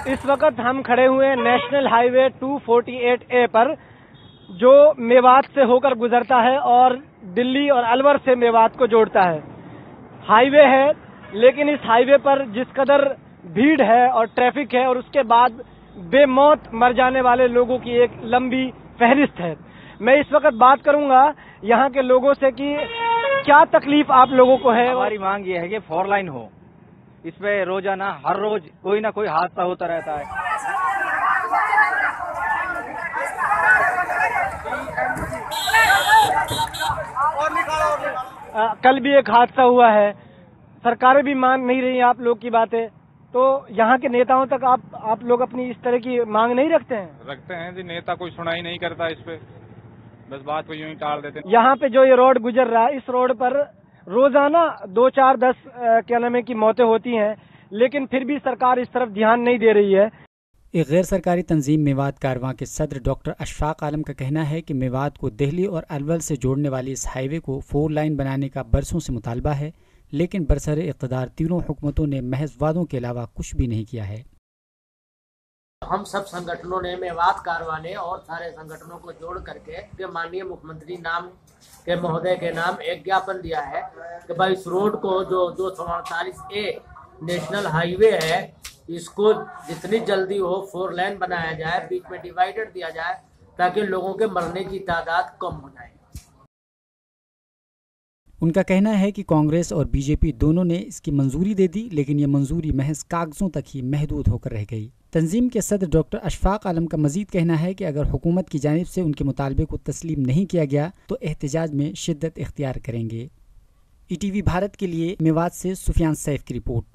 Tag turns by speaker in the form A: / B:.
A: इस वक्त हम खड़े हुए हैं नेशनल हाईवे 248A पर, जो मेवात से होकर गुजरता है और दिल्ली और अलवर से मेवात को जोड़ता है। हाईवे है, लेकिन इस हाईवे पर जिस कदर भीड़ है और ट्रैफिक है, और उसके बाद बेमौत मर जाने वाले लोगों की एक लंबी फहरिस्त है। मैं इस वक्त बात करूंगा यहाँ के लोगों से कि क्या तकलीफ आप लोगों को है।
B: हमारी मांग ये है कि 4 लाइन हो, इस पे रोजाना हर रोज कोई ना कोई हादसा होता रहता है।
A: कल भी एक हादसा हुआ है, सरकारें भी मान नहीं रही आप लोग की बातें, तो यहाँ के नेताओं तक आप लोग अपनी इस तरह की मांग नहीं रखते हैं?
C: रखते हैं जी, नेता कोई सुनाई नहीं करता इस पे, बस बात को यूं ही टाल देते हैं।
A: यहाँ पे जो ये रोड गुजर रहा है, इस रोड पर रोजाना 2, 4, 10 क्या नाम है की मौतें होती हैं, लेकिन फिर भी सरकार इस तरफ ध्यान नहीं दे रही है।
D: एक गैर सरकारी तंजीम मेवात कारवां के सदर डॉक्टर अशफाक आलम का कहना है कि मेवात को दिल्ली और अलवर से जोड़ने वाली इस हाईवे को 4 लाइन बनाने का बरसों से मुतालबा है, लेकिन बरसरे इक़्तिदार तीनों हुकूमतों ने महज वादों के अलावा कुछ भी नहीं किया है।
E: हम सब संगठनों ने, मेवात कारवां ने और सारे संगठनों को जोड़ करके माननीय मुख्यमंत्री नाम के महोदय के नाम एक ज्ञापन दिया है कि भाई इस रोड को जो 248A नेशनल हाईवे है, इसको जितनी जल्दी हो 4 लाइन बनाया जाए, बीच में डिवाइडर दिया जाए ताकि लोगों के मरने की तादाद कम हो जाए।
D: उनका कहना है कि कांग्रेस और बीजेपी दोनों ने इसकी मंजूरी दे दी, लेकिन ये मंजूरी महज कागजों तक ही महदूद होकर रह गई। तंजीम के सदर डॉक्टर अशफाक आलम का मजीद कहना है कि अगर हुकूमत की जानिब से उनके मुतालबे को तस्लीम नहीं किया गया तो एहतजाज में शिद्दत इख्तियार करेंगे। ETV भारत के लिए मेवात से सुफियान सैफ की रिपोर्ट।